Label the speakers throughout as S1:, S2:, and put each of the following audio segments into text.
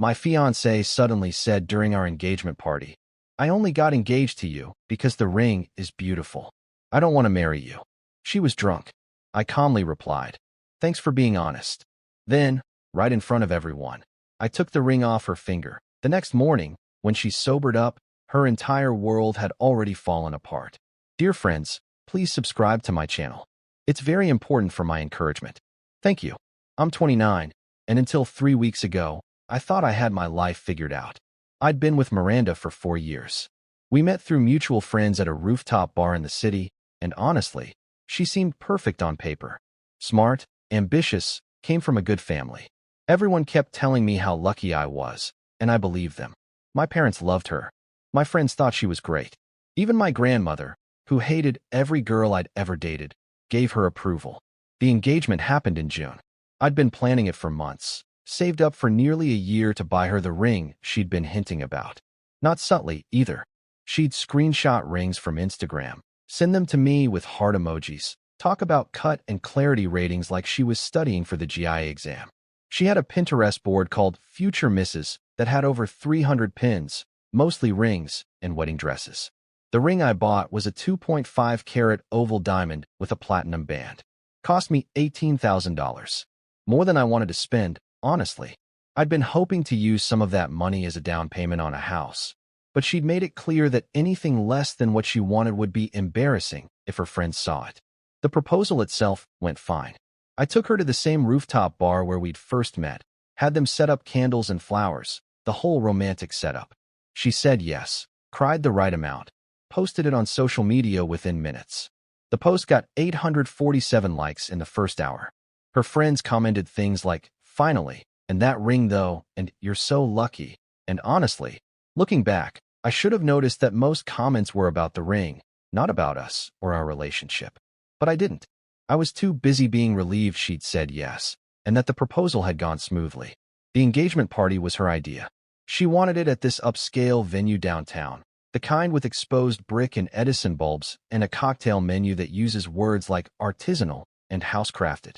S1: My fiancée suddenly said during our engagement party. I only got engaged to you because the ring is beautiful. I don't want to marry you. She was drunk. I calmly replied, thanks for being honest. Then, right in front of everyone, I took the ring off her finger. The next morning, when she sobered up, her entire world had already fallen apart. Dear friends, please subscribe to my channel. It's very important for my encouragement. Thank you. I'm 29, and until 3 weeks ago, I thought I had my life figured out. I'd been with Miranda for 4 years. We met through mutual friends at a rooftop bar in the city, and honestly, she seemed perfect on paper. Smart, ambitious, came from a good family. Everyone kept telling me how lucky I was, and I believed them. My parents loved her. My friends thought she was great. Even my grandmother, who hated every girl I'd ever dated, gave her approval. The engagement happened in June. I'd been planning it for months, saved up for nearly a year to buy her the ring she'd been hinting about. Not subtly, either. She'd screenshot rings from Instagram, send them to me with heart emojis, talk about cut and clarity ratings like she was studying for the GI exam. She had a Pinterest board called Future Misses that had over 300 pins, mostly rings and wedding dresses. The ring I bought was a 2.5-carat oval diamond with a platinum band. Cost me $18,000. More than I wanted to spend, honestly. I'd been hoping to use some of that money as a down payment on a house, but she'd made it clear that anything less than what she wanted would be embarrassing if her friends saw it. The proposal itself went fine. I took her to the same rooftop bar where we'd first met, had them set up candles and flowers, the whole romantic setup. She said yes, cried the right amount, posted it on social media within minutes. The post got 847 likes in the first hour. Her friends commented things like, finally, and that ring though, and you're so lucky. And honestly, looking back, I should have noticed that most comments were about the ring, not about us or our relationship. But I didn't. I was too busy being relieved she'd said yes, and that the proposal had gone smoothly. The engagement party was her idea. She wanted it at this upscale venue downtown, the kind with exposed brick and Edison bulbs and a cocktail menu that uses words like artisanal and house-crafted.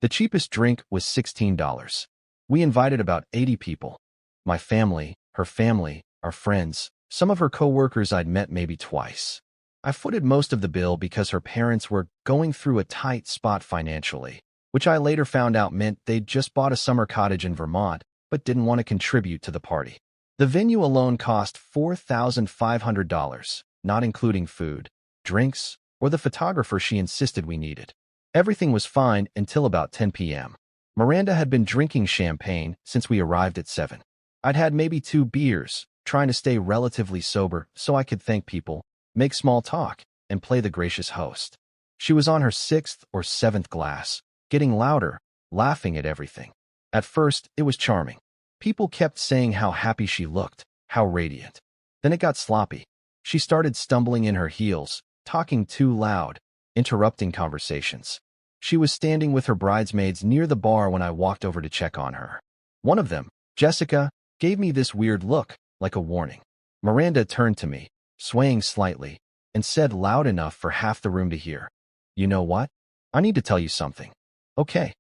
S1: The cheapest drink was $16. We invited about 80 people. My family, her family, our friends, some of her co-workers I'd met maybe twice. I footed most of the bill because her parents were going through a tight spot financially, which I later found out meant they'd just bought a summer cottage in Vermont but didn't want to contribute to the party. The venue alone cost $4,500, not including food, drinks, or the photographer she insisted we needed. Everything was fine until about 10 p.m. Miranda had been drinking champagne since we arrived at 7. I'd had maybe 2 beers, trying to stay relatively sober so I could thank people, make small talk, and play the gracious host. She was on her 6th or 7th glass, getting louder, laughing at everything. At first, it was charming. People kept saying how happy she looked, how radiant. Then it got sloppy. She started stumbling in her heels, talking too loud, interrupting conversations. She was standing with her bridesmaids near the bar when I walked over to check on her. One of them, Jessica, gave me this weird look, like a warning. Miranda turned to me, swaying slightly, and said loud enough for half the room to hear, "You know what? I need to tell you something." "Okay,"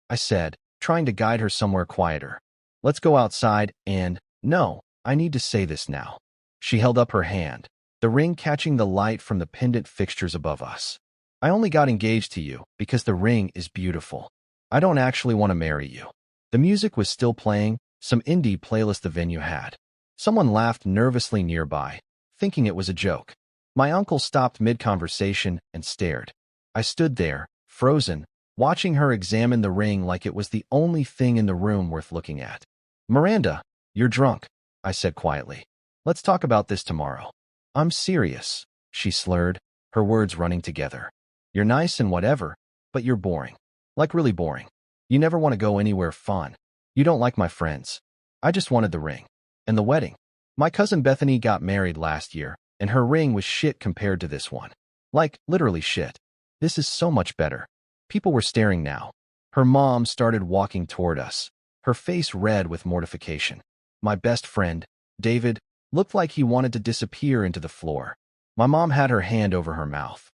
S1: I said, trying to guide her somewhere quieter. "Let's go outside and, no, I need to say this now." She held up her hand, the ring catching the light from the pendant fixtures above us. "I only got engaged to you because the ring is beautiful. I don't actually want to marry you." The music was still playing, some indie playlist the venue had. Someone laughed nervously nearby, thinking it was a joke. My uncle stopped mid-conversation and stared. I stood there, frozen, watching her examine the ring like it was the only thing in the room worth looking at. "Miranda, you're drunk," I said quietly. "Let's talk about this tomorrow." "I'm serious," she slurred, her words running together. "You're nice and whatever, but you're boring. Like really boring. You never want to go anywhere fun. You don't like my friends. I just wanted the ring. And the wedding. My cousin Bethany got married last year, and her ring was shit compared to this one. Like, literally shit. This is so much better." People were staring now. Her mom started walking toward us, her face red with mortification. My best friend, David, looked like he wanted to disappear into the floor. My mom had her hand over her mouth.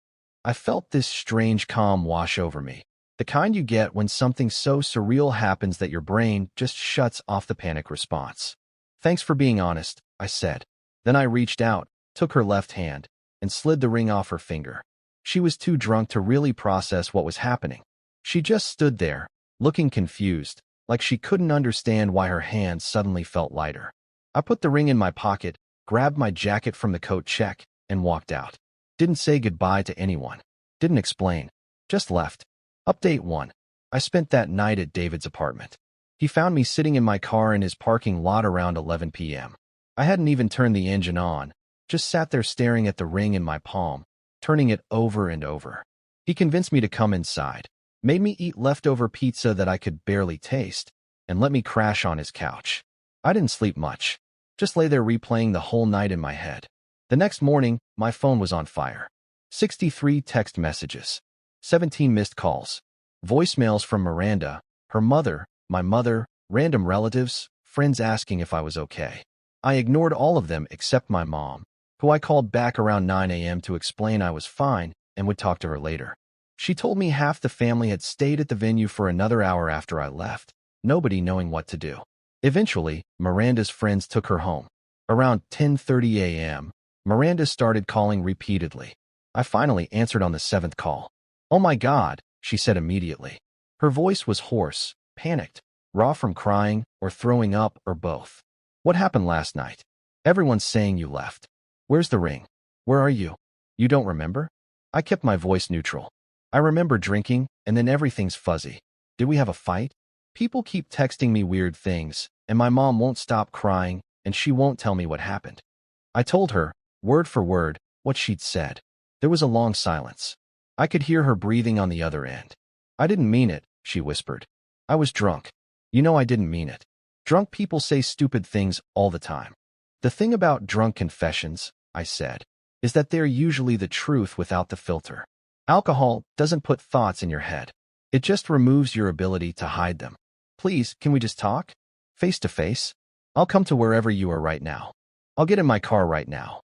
S1: I felt this strange calm wash over me, the The kind you get when something so surreal happens that your brain just shuts off the panic response. Thanks for being honest, I said. Then I reached out, took her left hand, and slid the ring off her finger. She was too drunk to really process what was happening. She just stood there, looking confused, like she couldn't understand why her hand suddenly felt lighter. I put the ring in my pocket, grabbed my jacket from the coat check, and walked out. Didn't say goodbye to anyone. Didn't explain. Just left. Update 1. I spent that night at David's apartment. He found me sitting in my car in his parking lot around 11 p.m. I hadn't even turned the engine on, just sat there staring at the ring in my palm, turning it over and over. He convinced me to come inside, made me eat leftover pizza that I could barely taste, and let me crash on his couch. I didn't sleep much, just lay there replaying the whole night in my head. The next morning, my phone was on fire. 63 text messages, 17 missed calls, voicemails from Miranda, her mother, my mother, random relatives, friends asking if I was okay. I ignored all of them except my mom, who I called back around 9 a.m. to explain I was fine and would talk to her later. She told me half the family had stayed at the venue for another hour after I left, nobody knowing what to do. Eventually, Miranda's friends took her home. Around 10:30 a.m., Miranda started calling repeatedly. I finally answered on the 7th call. "Oh my God," she said immediately. Her voice was hoarse, panicked, raw from crying or throwing up or both. "What happened last night? Everyone's saying you left. Where's the ring? Where are you? You don't remember?" I kept my voice neutral. "I remember drinking, and then everything's fuzzy. Did we have a fight? People keep texting me weird things, and my mom won't stop crying, and she won't tell me what happened." I told her, word for word, what she'd said. There was a long silence. I could hear her breathing on the other end. "I didn't mean it," she whispered. "I was drunk. You know I didn't mean it. Drunk people say stupid things all the time." "The thing about drunk confessions," I said, "is that they're usually the truth without the filter. Alcohol doesn't put thoughts in your head. It just removes your ability to hide them. Please, can we just talk? Face to face? I'll come to wherever you are right now. I'll get in my car right now.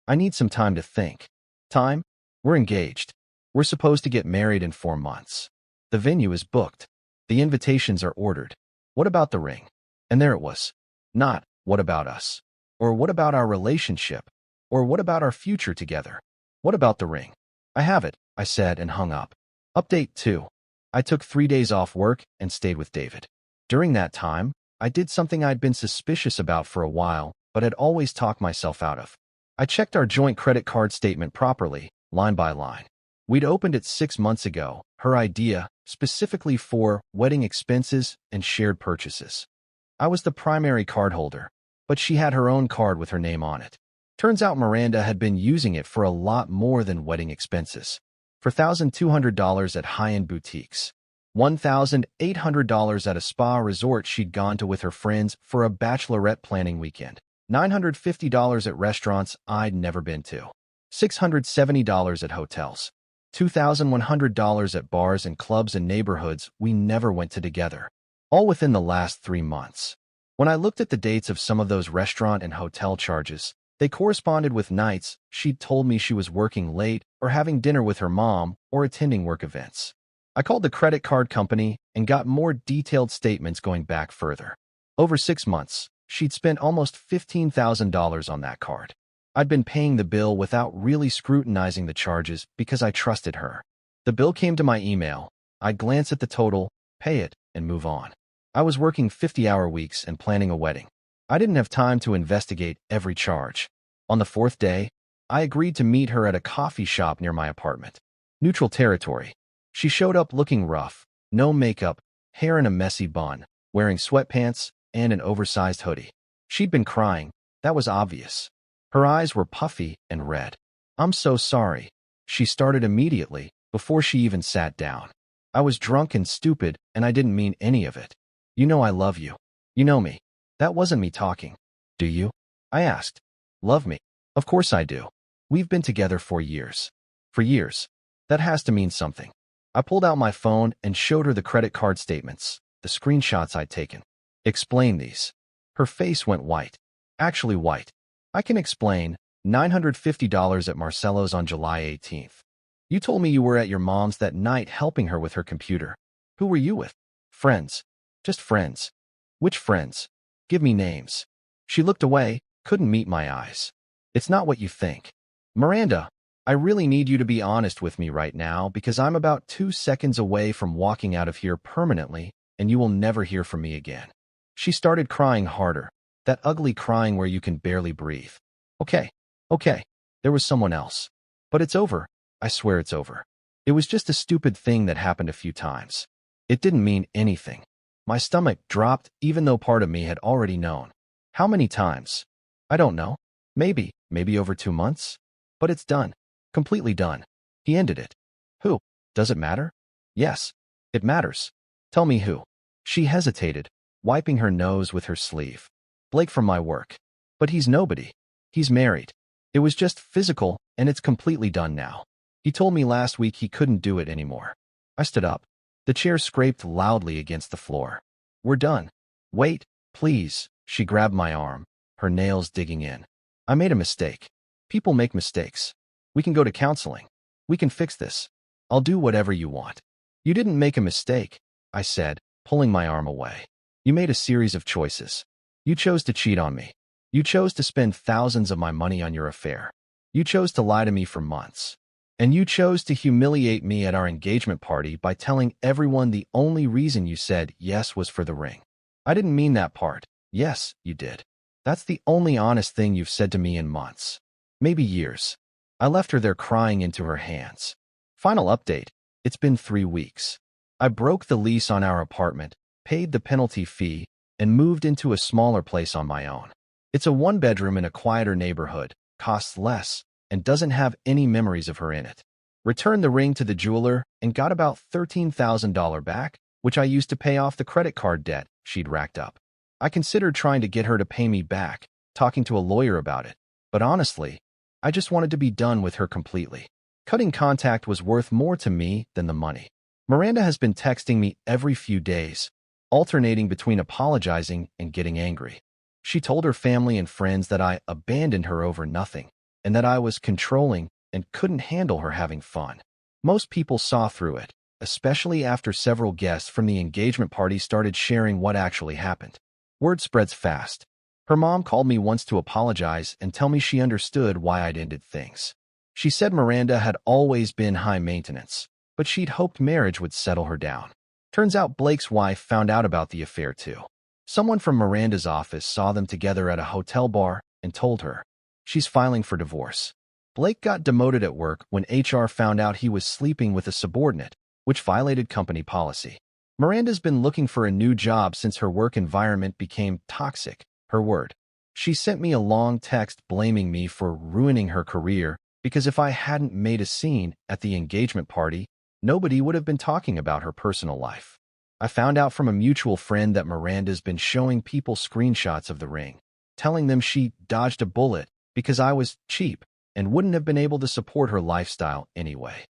S1: I need some time to think." "Time? We're engaged. We're supposed to get married in 4 months. The venue is booked. The invitations are ordered. What about the ring?" And there it was. Not, "What about us?" Or "What about our relationship?" Or "What about our future together?" What about the ring? "I have it," I said and hung up. Update 2. I took 3 days off work and stayed with David. During that time, I did something I'd been suspicious about for a while, but had always talked myself out of. I checked our joint credit card statement properly, line by line. We'd opened it 6 months ago, her idea, specifically for wedding expenses and shared purchases. I was the primary cardholder, but she had her own card with her name on it. Turns out Miranda had been using it for a lot more than wedding expenses. For $1,200 at high-end boutiques, $1,800 at a spa resort she'd gone to with her friends for a bachelorette planning weekend, $950 at restaurants I'd never been to, $670 at hotels, $2,100 at bars and clubs in neighborhoods we never went to together, all within the last 3 months. When I looked at the dates of some of those restaurant and hotel charges, they corresponded with nights she'd told me she was working late or having dinner with her mom or attending work events. I called the credit card company and got more detailed statements going back further. Over 6 months, she'd spent almost $15,000 on that card. I'd been paying the bill without really scrutinizing the charges because I trusted her. The bill came to my email. I'd glance at the total, pay it, and move on. I was working 50-hour weeks and planning a wedding. I didn't have time to investigate every charge. On the 4th day, I agreed to meet her at a coffee shop near my apartment. Neutral territory. She showed up looking rough, no makeup, hair in a messy bun, wearing sweatpants and an oversized hoodie. She'd been crying, that was obvious. Her eyes were puffy and red. "I'm so sorry," she started immediately, before she even sat down. "I was drunk and stupid, and I didn't mean any of it. You know I love you. You know me." That wasn't me talking. "Do you?" I asked. "Love me? Of course I do. We've been together for years." "For years? That has to mean something." I pulled out my phone and showed her the credit card statements, the screenshots I'd taken. "Explain these." Her face went white. Actually white. "I can explain. $950 at Marcello's on July 18th. You told me you were at your mom's that night helping her with her computer. Who were you with? Friends. Just friends. Which friends? Give me names. She looked away, couldn't meet my eyes. It's not what you think. Miranda, I really need you to be honest with me right now because I'm about 2 seconds away from walking out of here permanently and you will never hear from me again. She started crying harder, that ugly crying where you can barely breathe. Okay, there was someone else. But it's over. I swear it's over. It was just a stupid thing that happened a few times. It didn't mean anything. My stomach dropped even though part of me had already known. How many times? I don't know. Maybe over 2 months? But it's done. Completely done. He ended it. Who? Does it matter? Yes, it matters. Tell me who. She hesitated, wiping her nose with her sleeve. Blake from my work. But he's nobody. He's married. It was just physical, and it's completely done now. He told me last week he couldn't do it anymore. I stood up. The chair scraped loudly against the floor. We're done. Wait, please. She grabbed my arm, her nails digging in. I made a mistake. People make mistakes. We can go to counseling. We can fix this. I'll do whatever you want. You didn't make a mistake, I said, pulling my arm away. You made a series of choices. You chose to cheat on me. You chose to spend thousands of my money on your affair. You chose to lie to me for months. And you chose to humiliate me at our engagement party by telling everyone the only reason you said yes was for the ring. I didn't mean that part. Yes, you did. That's the only honest thing you've said to me in months. Maybe years. I left her there crying into her hands. Final update. It's been 3 weeks. I broke the lease on our apartment, paid the penalty fee, and moved into a smaller place on my own. It's a 1-bedroom in a quieter neighborhood, costs less, and doesn't have any memories of her in it. Returned the ring to the jeweler and got about $13,000 back, which I used to pay off the credit card debt she'd racked up. I considered trying to get her to pay me back, talking to a lawyer about it, but honestly, I just wanted to be done with her completely. Cutting contact was worth more to me than the money. Miranda has been texting me every few days, alternating between apologizing and getting angry. She told her family and friends that I abandoned her over nothing, and that I was controlling and couldn't handle her having fun. Most people saw through it, especially after several guests from the engagement party started sharing what actually happened. Word spreads fast. Her mom called me once to apologize and tell me she understood why I'd ended things. She said Miranda had always been high maintenance, but she'd hoped marriage would settle her down. Turns out Blake's wife found out about the affair too. Someone from Miranda's office saw them together at a hotel bar and told her. She's filing for divorce. Blake got demoted at work when HR found out he was sleeping with a subordinate, which violated company policy. Miranda's been looking for a new job since her work environment became toxic, her word. She sent me a long text blaming me for ruining her career because if I hadn't made a scene at the engagement party, nobody would have been talking about her personal life. I found out from a mutual friend that Miranda's been showing people screenshots of the ring, telling them she dodged a bullet because I was cheap and wouldn't have been able to support her lifestyle anyway.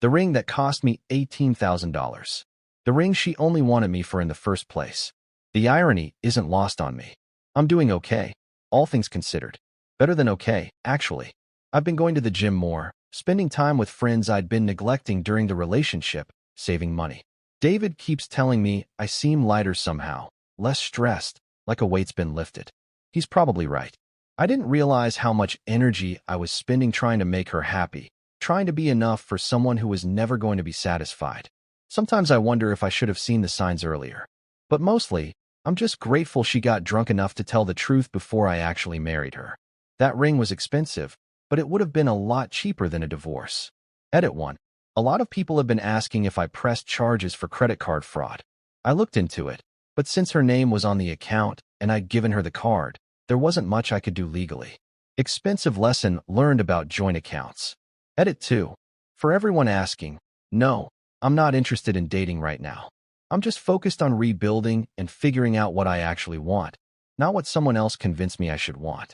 S1: The ring that cost me $18,000. The ring she only wanted me for in the first place. The irony isn't lost on me. I'm doing okay, all things considered. Better than okay, actually. I've been going to the gym more, spending time with friends I'd been neglecting during the relationship, saving money. David keeps telling me I seem lighter somehow, less stressed, like a weight's been lifted. He's probably right. I didn't realize how much energy I was spending trying to make her happy, trying to be enough for someone who was never going to be satisfied. Sometimes I wonder if I should have seen the signs earlier. But mostly, I'm just grateful she got drunk enough to tell the truth before I actually married her. That ring was expensive, but it would have been a lot cheaper than a divorce. Edit 1. A lot of people have been asking if I pressed charges for credit card fraud. I looked into it, but since her name was on the account and I'd given her the card, there wasn't much I could do legally. Expensive lesson learned about joint accounts. Edit 2. For everyone asking, no, I'm not interested in dating right now. I'm just focused on rebuilding and figuring out what I actually want, not what someone else convinced me I should want.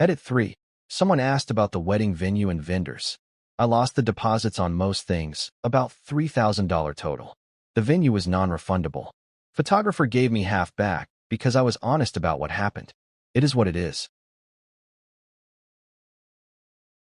S1: Edit 3. Someone asked about the wedding venue and vendors. I lost the deposits on most things, about $3,000 total. The venue was non-refundable. Photographer gave me half back because I was honest about what happened. It is what it is.